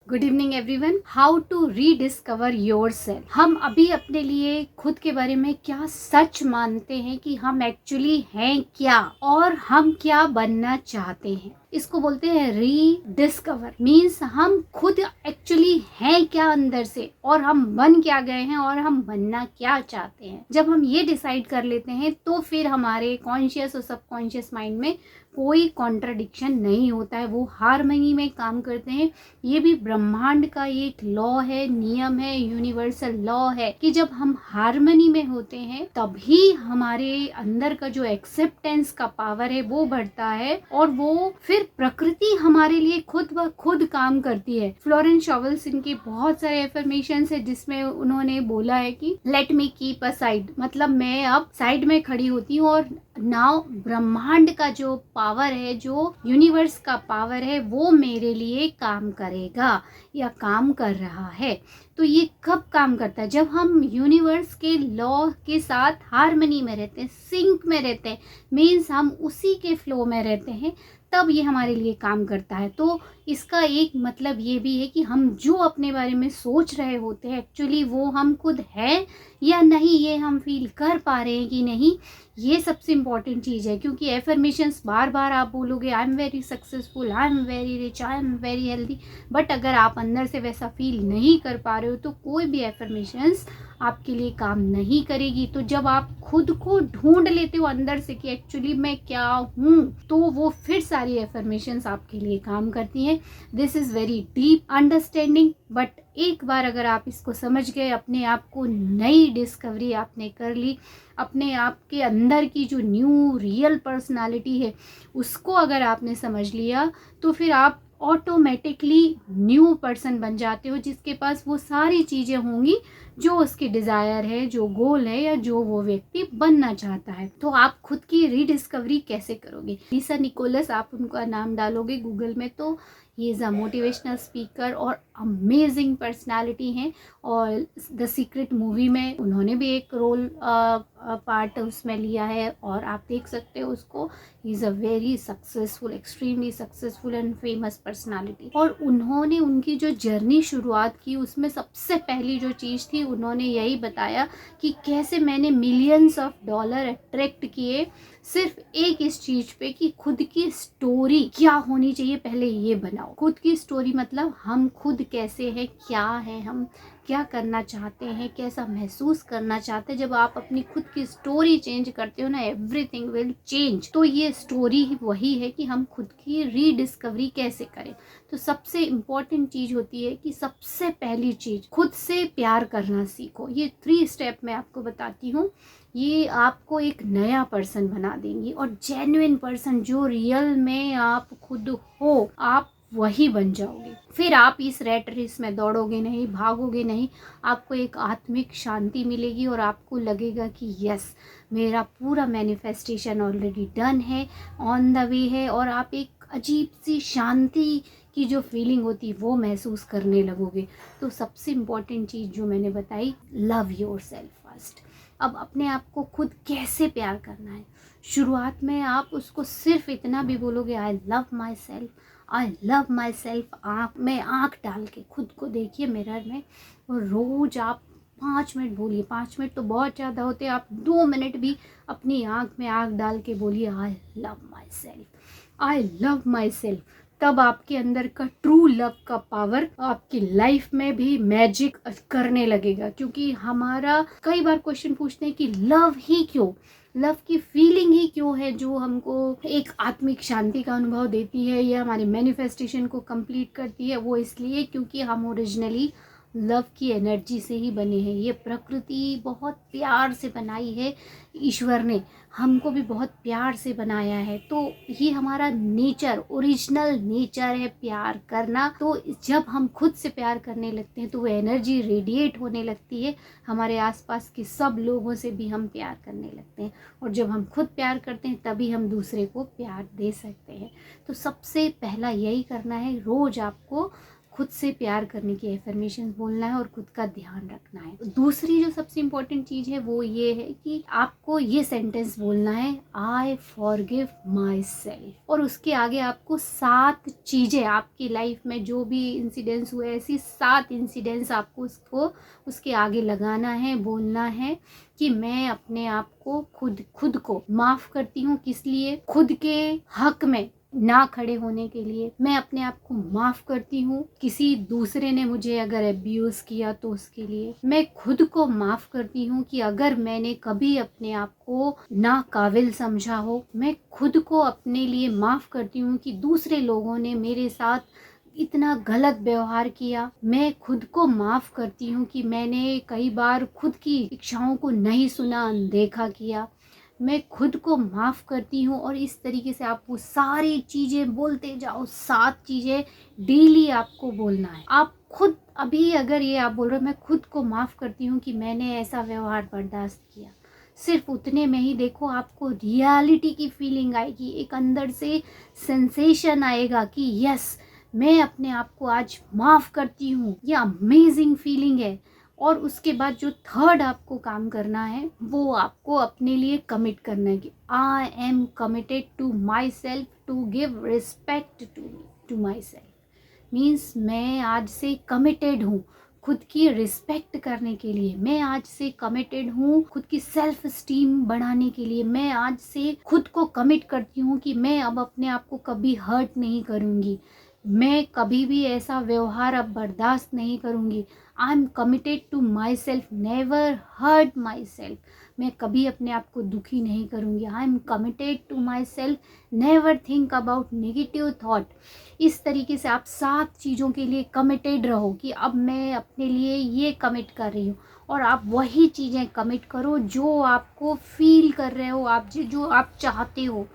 Good evening everyone. How to rediscover yourself. हम अभी अपने लिए खुद के बारे में क्या सच मानते हैं कि हम एक्चुअली हैं क्या और हम क्या बनना चाहते हैं, इसको बोलते हैं रीडिस्कवर। मीन्स हम खुद एक्चुअली हैं क्या अंदर से और हम बन क्या गए हैं और हम बनना क्या चाहते हैं। जब हम ये डिसाइड कर लेते हैं तो फिर हमारे कॉन्शियस और सबकॉन्शियस माइंड में कोई कॉन्ट्राडिक्शन नहीं होता है, वो हार्मनी में काम करते हैं। ये भी ब्रह्मांड का एक लॉ है, नियम है, यूनिवर्सल लॉ है कि जब हम हार्मनी में होते हैं तभी हमारे अंदर का जो एक्सेप्टेंस का पावर है वो बढ़ता है और वो फिर प्रकृति हमारे लिए खुद ब खुद काम करती है। फ्लोरेंस शॉवेल्स इनके बहुत सारे एफर्मेशंस है जिसमें उन्होंने बोला है कि let me keep a side, मतलब मैं अब साइड में खड़ी होती हूँ और नाउ ब्रह्मांड का जो पावर है, जो यूनिवर्स का पावर है, वो मेरे लिए काम करेगा या काम कर रहा है। तो ये कब काम करता है? जब हम यूनिवर्स के लॉ के साथ हार्मनी में रहते हैं, सिंक में रहते हैं, मीन्स हम उसी के फ्लो में रहते हैं, तब ये हमारे लिए काम करता है। तो इसका एक मतलब ये भी है कि हम जो अपने बारे में सोच रहे होते हैं एक्चुअली वो हम खुद हैं या नहीं, ये हम फील कर पा रहे हैं कि नहीं, ये सबसे इम्पॉर्टेंट चीज़ है। क्योंकि एफर्मेशंस बार बार आप बोलोगे I am very successful, I am very rich, I am very healthy, but अगर आप अंदर से वैसा फील नहीं कर पा रहे हो तो कोई भी एफर्मेशंस आपके लिए काम नहीं करेगी। तो जब आप खुद को ढूंढ लेते हो अंदर से कि एक्चुअली मैं क्या हूँ, तो वो फिर सारी एफर्मेशंस आपके लिए काम करती हैं। This is very deep understanding, but एक बार अगर आप इसको समझ गए, अपने आप को नई डिस्कवरी आपने कर ली, अपने आप के अंदर की जो न्यू रियल पर्सनालिटी है उसको अगर आपने समझ लिया, तो फिर आप ऑटोमेटिकली न्यू पर्सन बन जाते हो जिसके पास वो सारी चीज़ें होंगी जो उसकी डिज़ायर है, जो गोल है या जो वो व्यक्ति बनना चाहता है। तो आप खुद की रीडिस्कवरी कैसे करोगे? लिसा निकोलस, आप उनका नाम डालोगे गूगल में तो ये इज़ अ मोटिवेशनल स्पीकर और अमेजिंग पर्सनालिटी हैं। और द सीक्रेट मूवी में उन्होंने भी एक रोल पार्ट उसमें लिया है और आप देख सकते हो उसको। He is a very successful, extremely successful and famous personality. और उन्होंने उनकी जो जर्नी शुरुआत की उसमें सबसे पहली जो चीज़ थी, उन्होंने यही बताया कि कैसे मैंने मिलियंस ऑफ डॉलर अट्रैक्ट किए सिर्फ एक इस चीज पे कि खुद की स्टोरी क्या होनी चाहिए, पहले ये बनाओ। खुद की स्टोरी मतलब हम खुद कैसे हैं, क्या है, हम क्या करना चाहते हैं, कैसा महसूस करना चाहते हैं। जब आप अपनी खुद की स्टोरी चेंज करते हो ना, एवरीथिंग विल चेंज। तो ये स्टोरी वही है कि हम खुद की रीडिस्कवरी कैसे करें। तो सबसे इम्पोर्टेंट चीज होती है कि सबसे पहली चीज खुद से प्यार करना सीखो। ये 3 स्टेप मैं आपको बताती हूँ, ये आपको एक नया पर्सन बना देंगी और जेन्युइन पर्सन जो रियल में आप खुद हो, आप वही बन जाओगे। फिर आप इस रैट रेस में दौड़ोगे नहीं, भागोगे नहीं, आपको एक आत्मिक शांति मिलेगी और आपको लगेगा कि यस, मेरा पूरा मैनिफेस्टेशन ऑलरेडी डन है, ऑन द वे है। और आप एक अजीब सी शांति की जो फीलिंग होती है वो महसूस करने लगोगे। तो सबसे इम्पोर्टेंट चीज़ जो मैंने बताई, लव योर सेल्फ फर्स्ट। अब अपने आप को खुद कैसे प्यार करना है? शुरुआत में आप उसको सिर्फ इतना भी बोलोगे I love my self, I love my self. आँख डाल के खुद को देखिए मिरर में और रोज आप 5 मिनट बोलिए। 5 मिनट तो बहुत ज़्यादा होते हैं, आप 2 मिनट भी अपनी आँख में आँख डाल के बोलिए I love my self, I love my self. तब आपके अंदर का ट्रू लव का पावर आपकी लाइफ में भी मैजिक करने लगेगा। क्योंकि हमारा कई बार क्वेश्चन पूछते हैं कि लव ही क्यों, लव की फीलिंग ही क्यों है जो हमको एक आत्मिक शांति का अनुभव देती है या हमारे मैनिफेस्टेशन को कंप्लीट करती है। वो इसलिए क्योंकि हम ओरिजिनली लव की एनर्जी से ही बने हैं। ये प्रकृति बहुत प्यार से बनाई है, ईश्वर ने हमको भी बहुत प्यार से बनाया है। तो ये हमारा नेचर, ओरिजिनल नेचर है प्यार करना। तो जब हम खुद से प्यार करने लगते हैं तो वो एनर्जी रेडिएट होने लगती है, हमारे आसपास के सब लोगों से भी हम प्यार करने लगते हैं। और जब हम खुद प्यार करते हैं तभी हम दूसरे को प्यार दे सकते हैं। तो सबसे पहला यही करना है, रोज आपको खुद से प्यार करने की एफर्मेशन बोलना है और खुद का ध्यान रखना है। दूसरी जो सबसे इम्पोर्टेंट चीज़ है वो ये है कि आपको ये सेंटेंस बोलना है, आई फॉरगिव माई सेल्फ। और उसके आगे आपको 7 चीज़ें आपकी लाइफ में जो भी इंसिडेंट्स हुए, ऐसी 7 इंसिडेंट्स आपको उसके आगे लगाना है, बोलना है कि मैं अपने आप को खुद को माफ़ करती हूँ। किस लिए? खुद के हक में ना खड़े होने के लिए। मैं अपने आप को माफ़ करती हूँ किसी दूसरे ने मुझे अगर अब्यूज़ किया तो उसके लिए। मैं खुद को माफ़ करती हूँ कि अगर मैंने कभी अपने आप को नाकाबिल समझा हो। मैं खुद को अपने लिए माफ़ करती हूँ कि दूसरे लोगों ने मेरे साथ इतना गलत व्यवहार किया। मैं खुद को माफ़ करती हूँ कि मैंने कई बार खुद की इच्छाओं को नहीं सुना, अनदेखा किया। मैं खुद को माफ़ करती हूँ। और इस तरीके से आप वो सारी चीज़ें बोलते जाओ। 7 चीज़ें डेली आपको बोलना है। आप खुद अभी अगर ये आप बोल रहे हो मैं खुद को माफ़ करती हूँ कि मैंने ऐसा व्यवहार बर्दाश्त किया, सिर्फ उतने में ही देखो आपको रियलिटी की फीलिंग आएगी। एक अंदर से सेंसेशन आएगा कि यस, मैं अपने आप को आज माफ़ करती हूँ। ये अमेजिंग फीलिंग है। और उसके बाद जो थर्ड आपको काम करना है वो आपको अपने लिए कमिट करना है कि I am committed to myself to give respect to myself. Means मैं आज से कमिटेड हूँ खुद की रिस्पेक्ट करने के लिए। मैं आज से कमिटेड हूँ खुद की सेल्फ स्टीम बढ़ाने के लिए। मैं आज से खुद को कमिट करती हूँ कि मैं अब अपने आप को कभी हर्ट नहीं करूँगी। मैं कभी भी ऐसा व्यवहार अब बर्दाश्त नहीं करूँगी। I am committed to myself, never hurt myself. मैं कभी अपने आप को दुखी नहीं करूँगी। I am committed to myself, never think about negative thought. इस तरीके से आप 7 चीज़ों के लिए कमिटेड रहो कि अब मैं अपने लिए ये कमिट कर रही हूँ। और आप वही चीज़ें कमिट करो जो आपको फील कर रहे हो, आप जो आप चाहते हो,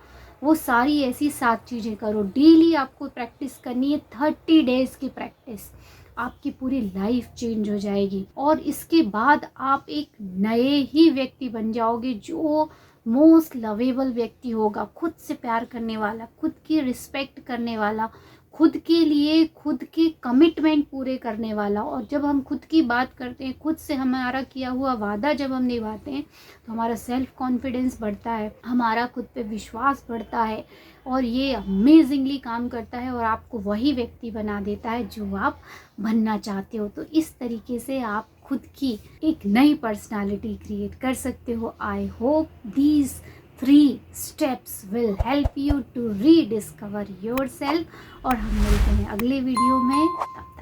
वो सारी ऐसी 7 चीज़ें करो। डेली आपको प्रैक्टिस करनी है, 30 डेज़ की प्रैक्टिस। आपकी पूरी लाइफ चेंज हो जाएगी और इसके बाद आप एक नए ही व्यक्ति बन जाओगे जो मोस्ट लवेबल व्यक्ति होगा, खुद से प्यार करने वाला, खुद की रिस्पेक्ट करने वाला, खुद के लिए खुद के कमिटमेंट पूरे करने वाला। और जब हम खुद की बात करते हैं, खुद से हमारा किया हुआ वादा जब हम निभाते हैं तो हमारा सेल्फ कॉन्फिडेंस बढ़ता है, हमारा खुद पे विश्वास बढ़ता है और ये अमेजिंगली काम करता है और आपको वही व्यक्ति बना देता है जो आप बनना चाहते हो। तो इस तरीके से आप खुद की एक नई पर्सनालिटी क्रिएट कर सकते हो। I hope these 3 steps will help you to rediscover yourself। और हम मिलते हैं अगले वीडियो में।